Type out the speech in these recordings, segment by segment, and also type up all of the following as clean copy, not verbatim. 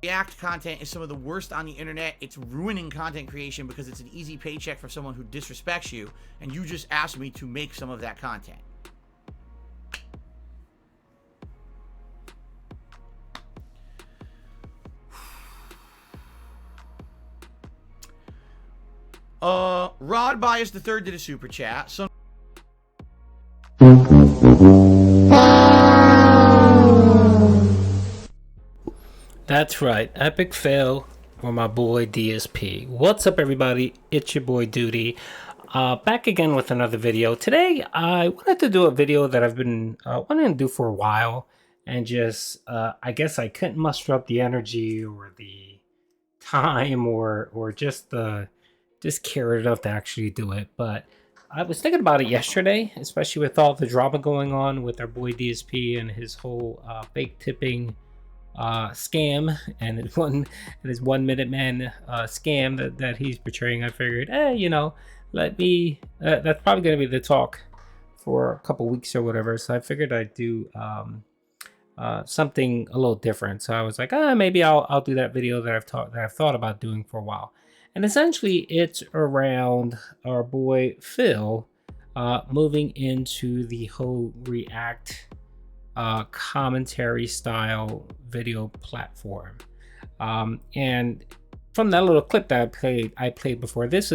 React content is some of the worst on the internet. It's ruining content creation because it's an easy paycheck for someone who disrespects you, and you just asked me to make some of that content. Rod Bias the third did a super chat. So that's right, epic fail for my boy DSP. What's up, everybody? It's your boy Duty. Back again with another video. Today, I wanted to do a video that I've been wanting to do for a while, and just I guess I couldn't muster up the energy or the time or just cared enough to actually do it. But I was thinking about it yesterday, especially with all the drama going on with our boy DSP and his whole fake tipping scam and his 1 minute man scam that he's portraying. I figured, let me. That's probably going to be the talk for a couple weeks or whatever. So I figured I'd do something a little different. So I was like, maybe I'll do that video that I've thought about doing for a while. And essentially, it's around our boy Phil moving into the whole React commentary style video platform. And from that little clip that I played before, this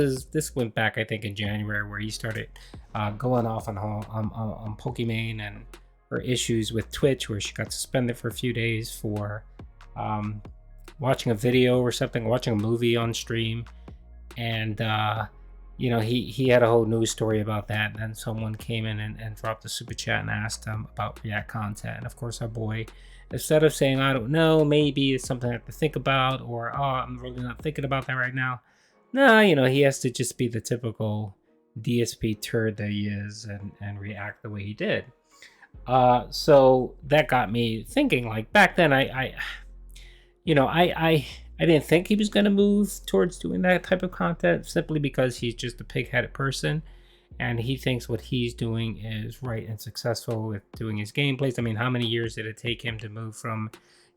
went back, I think, in January, where he started going off on Pokimane and her issues with Twitch, where she got suspended for a few days for watching a video or something, watching a movie on stream. And he had a whole news story about that. And then someone came in and dropped a super chat and asked him about React content. And of course, our boy, instead of saying, I don't know, maybe it's something I have to think about, or, I'm really not thinking about that right now. No, he has to just be the typical DSP turd that he is and react the way he did. So that got me thinking, like, back then I didn't think he was going to move towards doing that type of content, simply because he's just a pig-headed person and he thinks what he's doing is right and successful with doing his gameplays. I mean, how many years did it take him to move from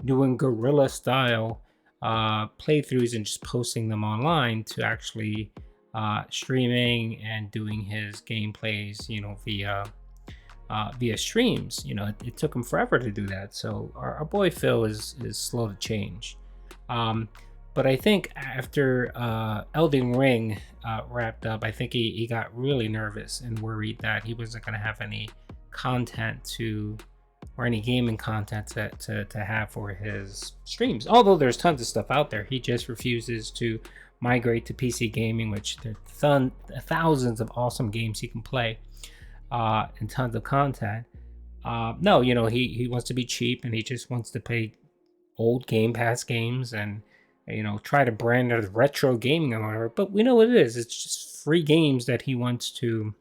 doing guerrilla style playthroughs and just posting them online to actually streaming and doing his gameplays, via streams? It took him forever to do that. So our boy Phil is slow to change. But I think after Elden Ring wrapped up, I think he got really nervous and worried that he wasn't going to have any content or any gaming content to have for his streams. Although there's tons of stuff out there, he just refuses to migrate to PC gaming, which there are thousands of awesome games he can play and tons of content. No, he wants to be cheap, and he just wants to pay old Game Pass games and try to brand it as retro gaming or whatever. But we know what it is. It's just free games that he wants to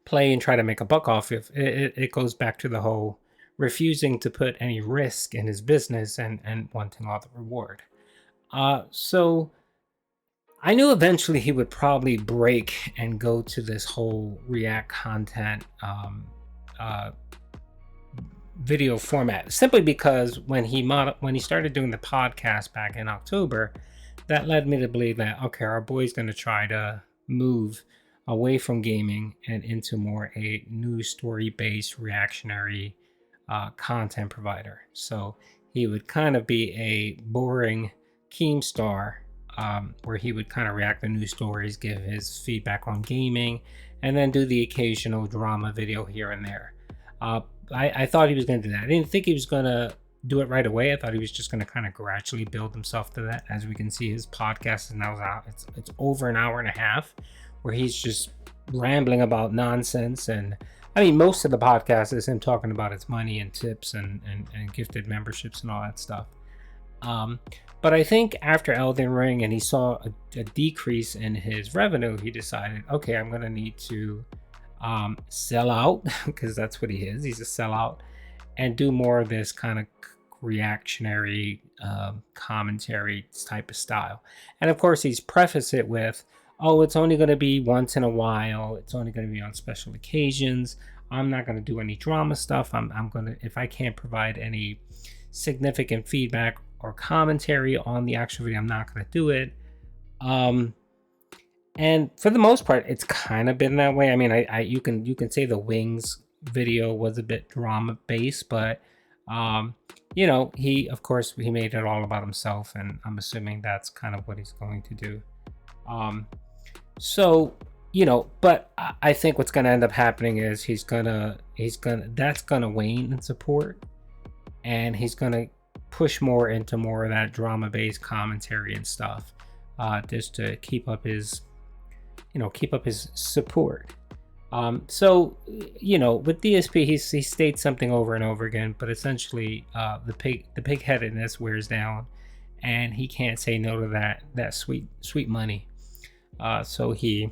play and try to make a buck off. If it goes back to the whole refusing to put any risk in his business and wanting all the reward. So I knew eventually he would probably break and go to this whole React content video format, simply because when he started doing the podcast back in October, that led me to believe that, okay, our boy's going to try to move away from gaming and into more a news story based reactionary content provider. So he would kind of be a boring Keemstar, where he would kind of react to news stories, give his feedback on gaming, and then do the occasional drama video here and there. I thought he was going to do that. I didn't think he was going to do it right away. I thought he was just going to kind of gradually build himself to that. As we can see, his podcast is now out. It's over an hour and a half, where he's just rambling about nonsense. And I mean, most of the podcast is him talking about his money and tips and gifted memberships and all that stuff. But I think after Elden Ring and he saw a decrease in his revenue, he decided, okay, I'm going to need to sell out, because that's what he is. He's a sellout, and do more of this kind of reactionary commentary type of style. And of course, he's prefaced it with, oh, it's only going to be once in a while. It's only going to be on special occasions. I'm not going to do any drama stuff. I'm going to, if I can't provide any significant feedback or commentary on the actual video, I'm not going to do it. And for the most part, it's kind of been that way. I mean, you can say the Wings video was a bit drama based, but he, of course, he made it all about himself, and I'm assuming that's kind of what he's going to do. But I think what's going to end up happening is that's going to wane in support, and he's going to push more into more of that drama based commentary and stuff, just to keep up his support. With DSP, he states something over and over again, but essentially, the pig-headedness wears down, and he can't say no to that sweet money. So he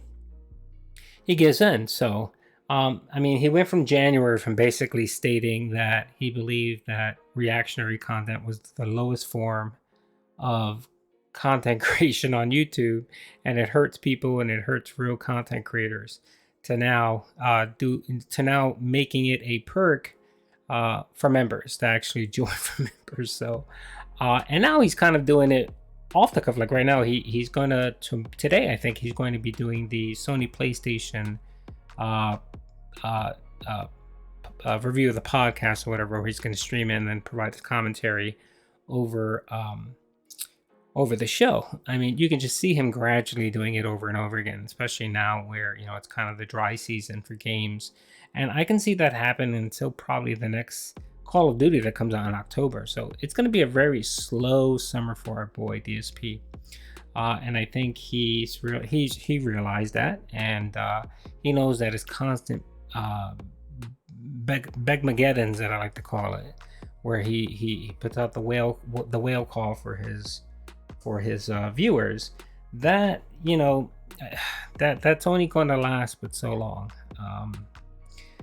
gives in. So, he went from January from basically stating that he believed that reactionary content was the lowest form of content creation on YouTube, and it hurts people and it hurts real content creators, to now making it a perk for members to actually join for members. So and now he's kind of doing it off the cuff. Like right now, he's gonna today, I think he's going to be doing the Sony PlayStation review of the podcast or whatever, where he's going to stream in and then provide the commentary over the show. I mean, you can just see him gradually doing it over and over again, especially now where, it's kind of the dry season for games. And I can see that happen until probably the next Call of Duty that comes out in October. So it's going to be a very slow summer for our boy DSP. And I think he realized that, and he knows that his constant Begmageddons, that I like to call it, where he puts out the whale call for his viewers, that that's only going to last but so long.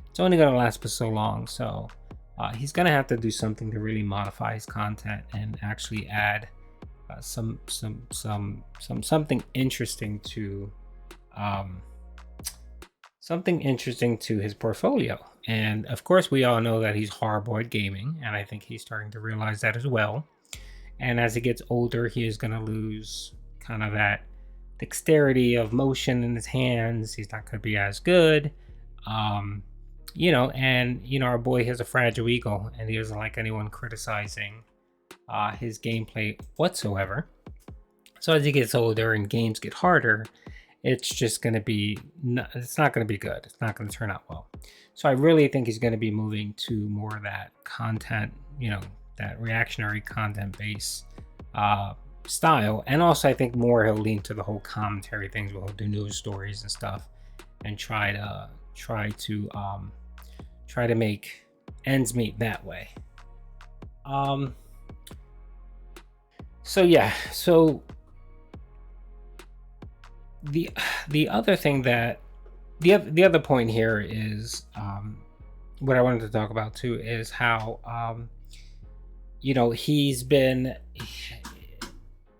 It's only going to last but so long. So he's going to have to do something to really modify his content and actually add something interesting to his portfolio. And of course, we all know that he's hardboard gaming, and I think he's starting to realize that as well. And as he gets older, he is going to lose kind of that dexterity of motion in his hands. He's not going to be as good. Our boy has a fragile ego, and he doesn't like anyone criticizing his gameplay whatsoever. So as he gets older and games get harder, it's just going to be, it's not going to be good. It's not going to turn out well. So I really think he's going to be moving to more of that content, that reactionary content based style. And also I think more he'll lean to the whole commentary things, where he'll do news stories and stuff, and try to make ends meet that way. So the other thing that the other point here is, what I wanted to talk about too, is how he's been,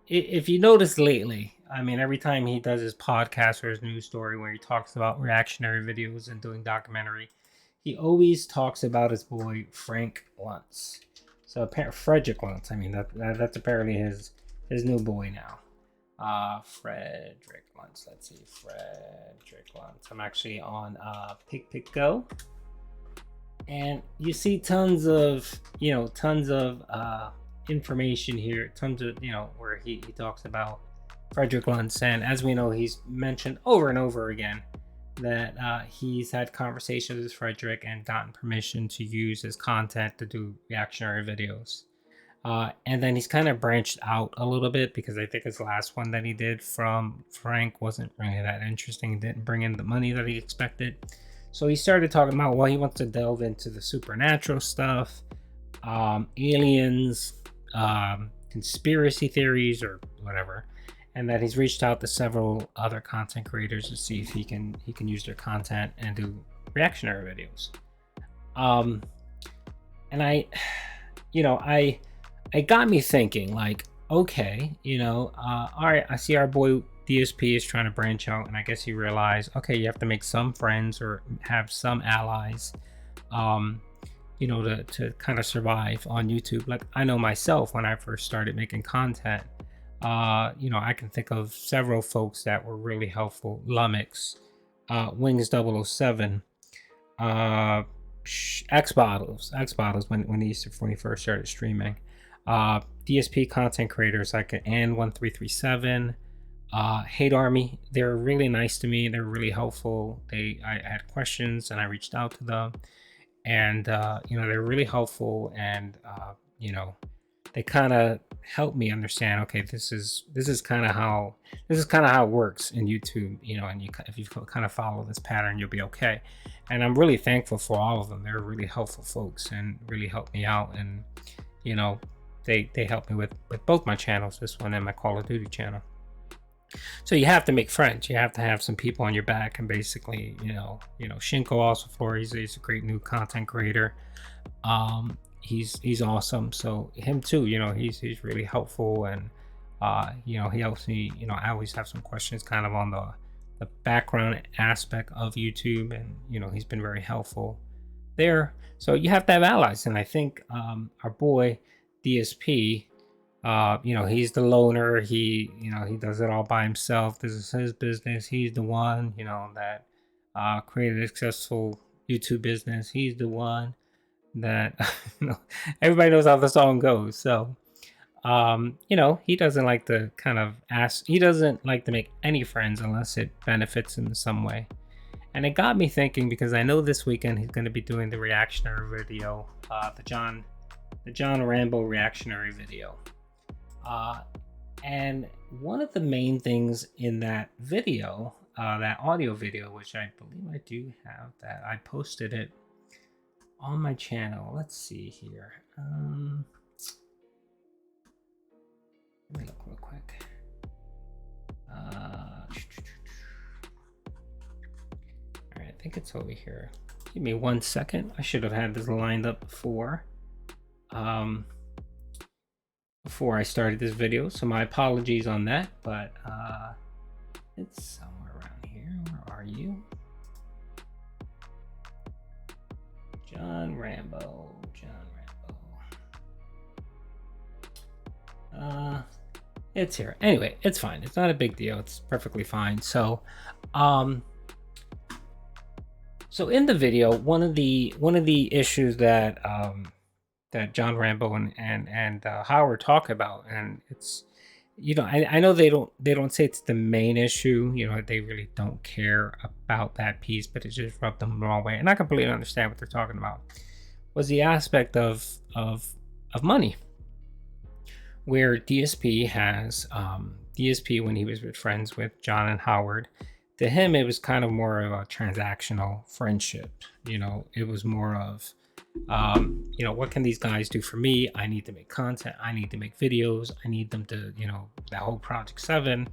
if you notice lately, I mean, every time he does his podcast or his news story where he talks about reactionary videos and doing documentary, he always talks about his boy Frank Luntz. So Frederick Luntz, I mean, that's apparently his new boy now. Frederick Luntz. Let's see, Frederick Luntz. I'm actually on PickPickGo, and you see tons of information here, tons of where he talks about Frederick Luntz. And as we know, he's mentioned over and over again that he's had conversations with Frederick and gotten permission to use his content to do reactionary videos. And then he's kind of branched out a little bit, because I think his last one that he did from Frank wasn't really that interesting. Didn't bring in the money that he expected. So he started talking about, well, he wants to delve into the supernatural stuff, aliens, conspiracy theories, or whatever. And that he's reached out to several other content creators to see if he can use their content and do reactionary videos. And it got me thinking, like, okay, all right, I see our boy DSP is trying to branch out, and I guess he realized, okay, you have to make some friends or have some allies. to kind of survive on YouTube. Like, I know myself, when I first started making content, I can think of several folks that were really helpful. Lumix, Wings 007, X Bottles when he first started streaming, DSP content creators like And1337, Hate Army. They're really nice to me. They're really helpful. I had questions and I reached out to them, and they're really helpful, and they kind of help me understand, okay, this is kind of how it works in YouTube, and if you kind of follow this pattern, you'll be okay. And I'm really thankful for all of them. They're really helpful folks and really help me out, and they help me with both my channels, this one and my Call of Duty channel. So you have to make friends. You have to have some people on your back, and basically, Shinko also Floor, he's a great new content creator. He's awesome. So him too, he's really helpful, and he helps me. I always have some questions kind of on the background aspect of YouTube, and he's been very helpful there. So you have to have allies, and I think our boy DSP, he's the loner. He does it all by himself. This is his business. He's the one that created a successful YouTube business. He's the one that everybody knows how the song goes. So he doesn't like to he doesn't like to make any friends unless it benefits him in some way. And it got me thinking, because I know this weekend he's going to be doing the reactionary video, the John Rambo reactionary video. And one of the main things in that video, that audio video, which I believe I do have, that I posted it on my channel. Let's see here. Let me look real quick. All right, I think it's over here. Give me 1 second. I should have had this lined up before I started this video, so my apologies on that, but it's somewhere around here. Where are you? John Rambo. It's here. Anyway, it's fine. It's not a big deal. It's perfectly fine. So in the video, one of the issues that John Rambo and Howard talk about, and it's I know they don't say it's the main issue. They really don't care about that piece, but it just rubbed them the wrong way. And I completely understand what they're talking about. Was the aspect of money, where DSP has DSP, when he was friends with John and Howard, to him it was kind of more of a transactional friendship. It was more of what can these guys do for me? I need to make content. I need to make videos. I need them to, that whole Project 7.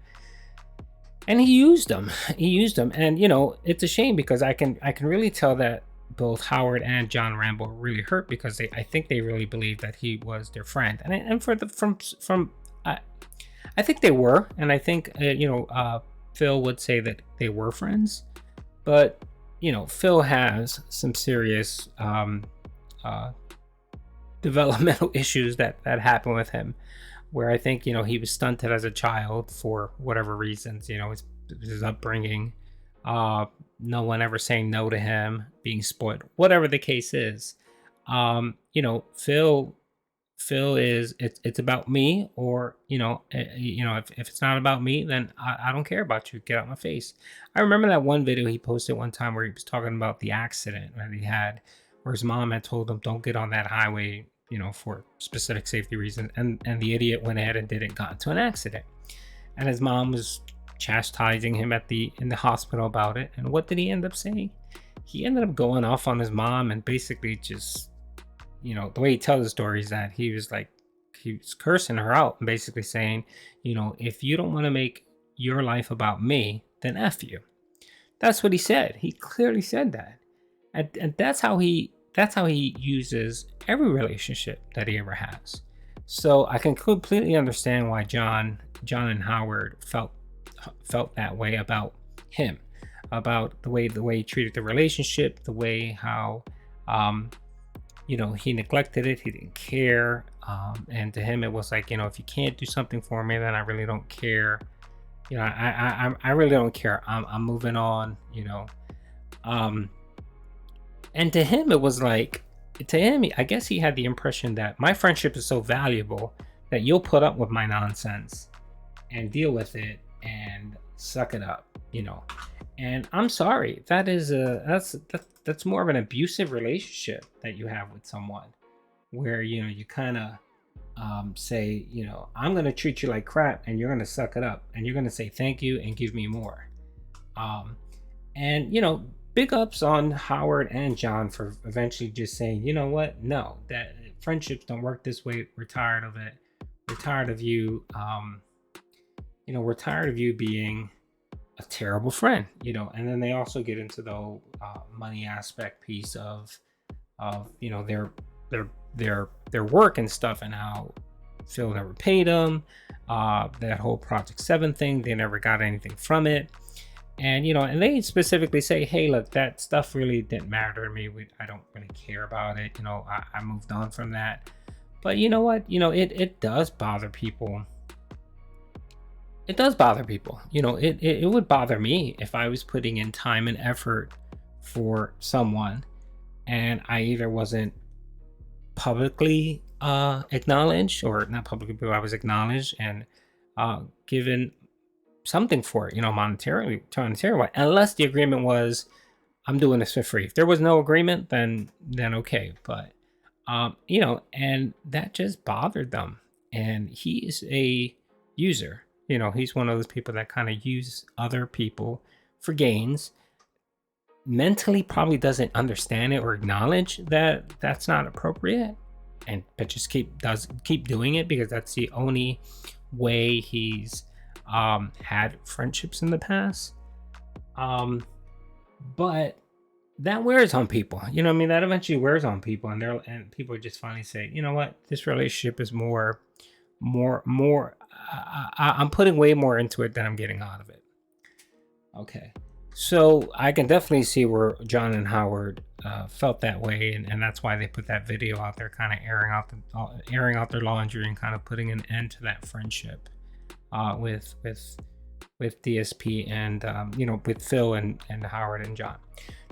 And he used them. And, it's a shame, because I can really tell that both Howard and John Rambo were really hurt, because I think they really believed that he was their friend. And I think they were. And I think, Phil would say that they were friends. But, Phil has some serious developmental issues that happen with him, where I think he was stunted as a child for whatever reasons, his upbringing, no one ever saying no to him, being spoiled, whatever the case is. Phil is it's about me, or if it's not about me, then I don't care about you. Get out my face. I remember that one video he posted one time where he was talking about the accident that he had, where his mom had told him, don't get on that highway, for specific safety reasons. And the idiot went ahead and did it, got into an accident. And his mom was chastising him in the hospital about it. And what did he end up saying? He ended up going off on his mom, and basically just, the way he tells the story is that he was cursing her out and basically saying, if you don't want to make your life about me, then F you. That's what he said. He clearly said that. And that's how he uses every relationship that he ever has. So I can completely understand why John and Howard felt that way about him, about the way he treated the relationship, the way how he neglected it. He didn't care. And to him, it was like, if you can't do something for me, then I really don't care. I really don't care. I'm moving on. Um, and to him, it was like, I guess he had the impression that my friendship is so valuable that you'll put up with my nonsense and deal with it and suck it up. And I'm sorry, that's more of an abusive relationship that you have with someone, where you kind of say, I'm gonna treat you like crap, and you're gonna suck it up, and you're gonna say thank you and give me more. And big ups on Howard and John for eventually just saying, you know what, no, that friendships don't work this way. We're tired of it. We're tired of you. We're tired of you being a terrible friend, and then they also get into the whole money aspect piece of their work and stuff, and how Phil never paid them. That whole Project 7 thing, they never got anything from it. And and they specifically say, hey, look, that stuff really didn't matter to me. I don't really care about it. I moved on from that. But you know what? It does bother people. It does bother people. It would bother me if I was putting in time and effort for someone, and I either wasn't publicly acknowledged, or not publicly, but I was acknowledged and given something for it, monetarily, unless the agreement was, I'm doing this for free. If there was no agreement, then okay. But and that just bothered them. And he's a user. He's one of those people that kind of use other people for gains. Mentally probably doesn't understand it or acknowledge that that's not appropriate, but just keep doing it because that's the only way he's had friendships in the past. But that wears on people. That eventually wears on people, and people just finally say, you know what, this relationship is more. I'm putting way more into it than I'm getting out of it. Okay. So I can definitely see where John and Howard felt that way, and that's why they put that video out there, kind of airing out their laundry and kind of putting an end to that friendship with DSP and with Phil and Howard and John.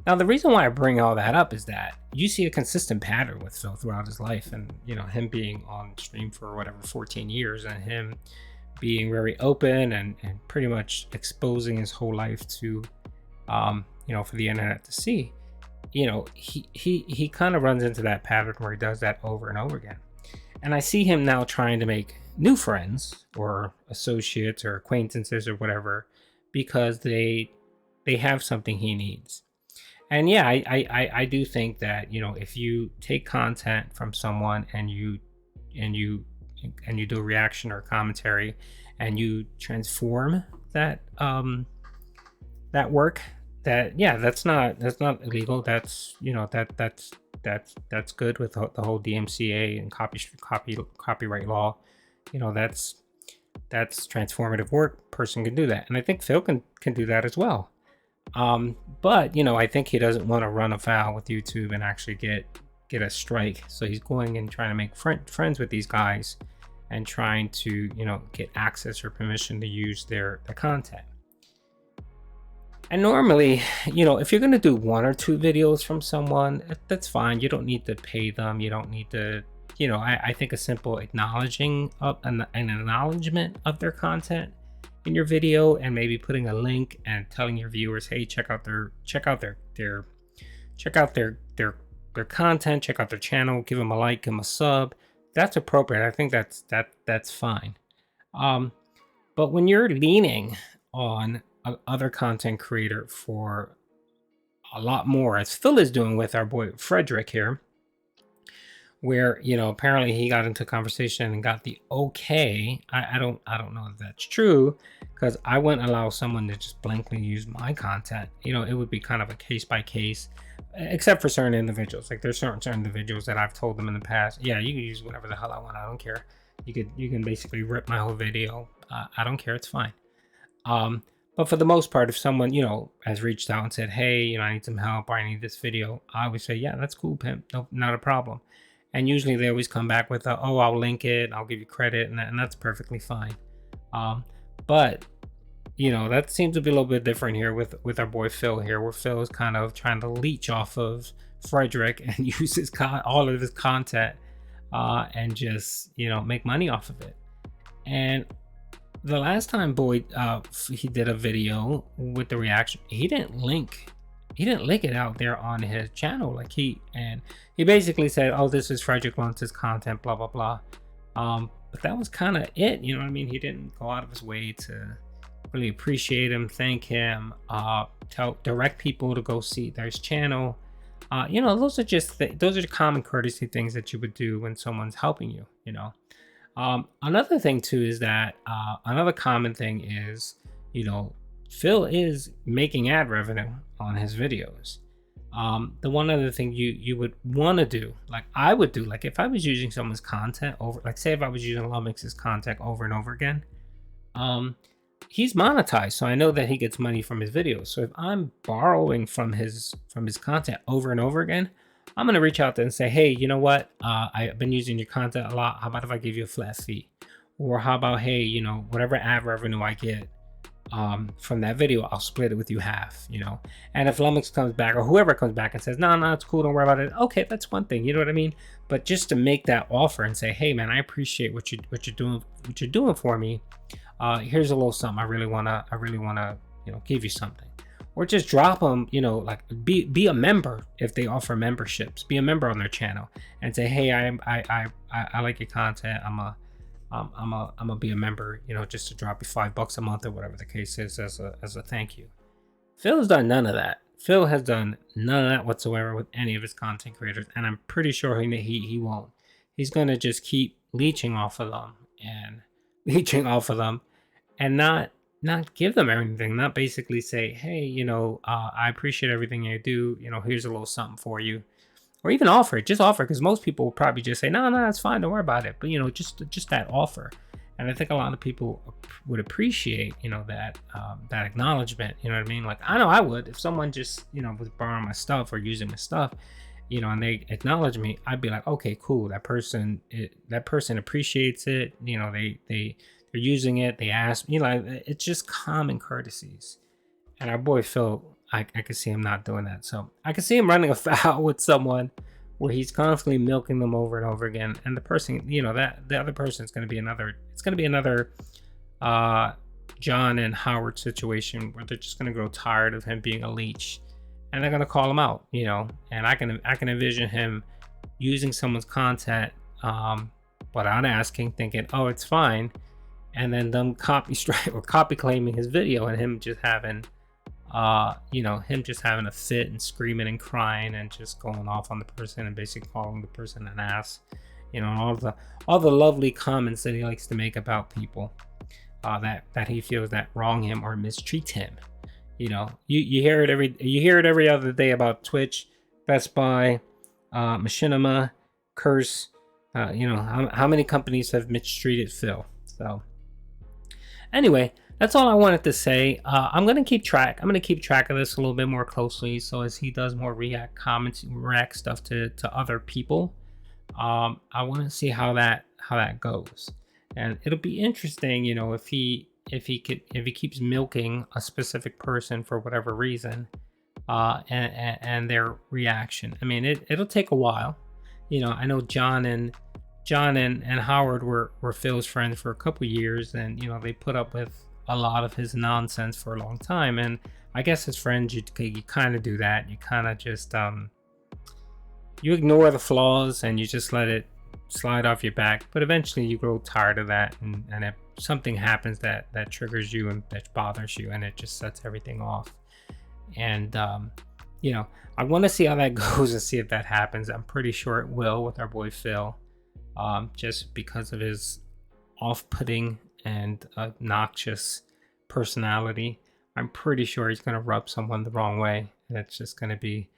Now, the reason why I bring all that up is that you see a consistent pattern with Phil throughout his life, and him being on stream for 14 years, and him being very open and pretty much exposing his whole life to for the internet to see. He kind of runs into that pattern where he does that over and over again. And I see him now trying to make new friends or associates or acquaintances or whatever, because they have something he needs. And yeah, I do think that if you take content from someone and you do a reaction or commentary, and you transform that that work, that's not illegal. That's that's good with the whole DMCA and copyright law. That's transformative work. Person can do that, and I think Phil can do that as well. But I think he doesn't want to run afoul with YouTube and actually get a strike. So he's going and trying to make friends with these guys and trying to get access or permission to use their content. And normally, if you're going to do 1 or 2 videos from someone, that's fine. You don't need to pay them. You don't need to, I think a simple acknowledgement of their content in your video, and maybe putting a link and telling your viewers, hey, check out their content, check out their channel, give them a like, give them a sub. That's appropriate. I think that's fine. But when you're leaning on other content creator for a lot more, as Phil is doing with our boy Frederick here, where apparently he got into conversation and got the okay. I don't know if that's true, because I wouldn't allow someone to just blankly use my content. It would be kind of a case by case, except for certain individuals. Like there's certain individuals that I've told them in the past, yeah, you can use whatever the hell I want. I don't care. You can basically rip my whole video. I don't care. It's fine. But for the most part, if someone, has reached out and said, hey, I need some help or I need this video, I would say, yeah, that's cool, pimp. No, not a problem. And usually they always come back with, oh, I'll link it, I'll give you credit, and that's perfectly fine. But that seems to be a little bit different here with our boy Phil here, where Phil is kind of trying to leech off of Frederick and use all of his content and just make money off of it. And the last time Boyd he did a video with the reaction, he didn't link it out there on his channel. Like he basically said, oh, this is Frederick Luntz's content, blah blah blah. But that was kind of it. You know what I mean? He didn't go out of his way to really appreciate him, thank him, direct people to go see their channel. Those are those are the common courtesy things that you would do when someone's helping you. Another thing too is that another common thing is, Phil is making ad revenue on his videos. The one other thing you would want to do, like I would do, like if I was using someone's content over, like say if I was using Lumix's content over and over again, he's monetized, so I know that he gets money from his videos. So if I'm borrowing from his content over and over again, I'm gonna reach out to and say, hey, you know what? I've been using your content a lot. How about if I give you a flat fee? Or how about, hey, whatever ad revenue I get from that video, I'll split it with you half. And if Lumix comes back or whoever comes back and says, no, it's cool, don't worry about it. Okay, that's one thing. You know what I mean? But just to make that offer and say, hey, man, I appreciate what you're doing for me. Here's a little something. I really wanna give you something. Or just drop them, like be a member if they offer memberships. Be a member on their channel and say, hey, I like your content. I'm a be a member, just to drop you $5 a month or whatever the case is as a thank you. Phil has done none of that. Phil has done none of that whatsoever with any of his content creators, and I'm pretty sure he won't. He's gonna just keep leeching off of them and not give them everything, not basically say, hey, I appreciate everything you do, here's a little something for you, or even offer it. Just offer, because most people will probably just say, no, that's fine, don't worry about it. But just that offer. And I think a lot of people would appreciate that acknowledgement. You know what I mean? Like I know I would, if someone just was borrowing my stuff or using my stuff, and they acknowledge me, I'd be like, okay, cool, that person appreciates it. They're using it, they ask, it's just common courtesies. And our boy Phil, I could see him not doing that. So I could see him running afoul with someone where he's constantly milking them over and over again. And the person, that the other person is going to be another John and Howard situation where they're just going to grow tired of him being a leech and they're going to call him out, and I can envision him using someone's content without asking, thinking, oh, it's fine. And then them copy claiming his video and him just having a fit and screaming and crying and just going off on the person and basically calling the person an ass, all the lovely comments that he likes to make about people that he feels that wrong him or mistreat him. You hear it every other day about Twitch, Best Buy, Machinima, Curse. How many companies have mistreated Phil? So anyway, that's all I wanted to say. I'm gonna keep track of this a little bit more closely. So as he does more react stuff to other people, I want to see how that goes. And it'll be interesting, if he keeps milking a specific person for whatever reason, and their reaction. I mean, it'll take a while. I know John and Howard were Phil's friends for a couple years, and they put up with a lot of his nonsense for a long time. And I guess as friends, you kind of do that. You kind of just you ignore the flaws and you just let it slide off your back. But eventually, you grow tired of that, and if something happens that triggers you and that bothers you, and it just sets everything off. And I want to see how that goes and see if that happens. I'm pretty sure it will with our boy Phil. Just because of his off-putting and obnoxious personality. I'm pretty sure he's going to rub someone the wrong way, and it's just going to be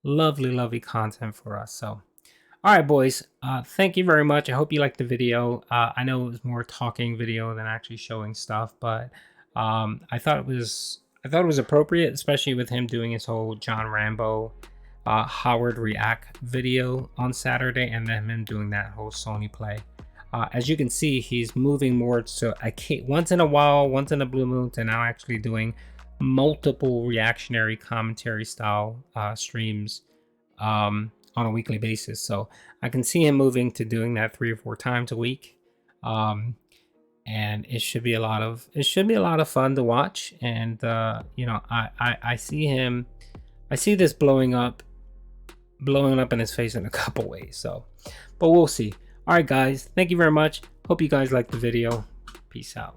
lovely content for us. So all right, boys, thank you very much. I hope you liked the video. I know it was more talking video than actually showing stuff, but I thought it was appropriate, especially with him doing his whole John Rambo Howard React video on Saturday, and then him doing that whole Sony play. As you can see, he's moving more to once in a while, once in a blue moon, to now actually doing multiple reactionary commentary style streams on a weekly basis. So I can see him moving to doing that 3 or 4 times a week. And it should be a lot of fun to watch. And I see this blowing up in his face in a couple ways. So, but we'll see. All right, guys, thank you very much. Hope you guys liked the video. Peace out.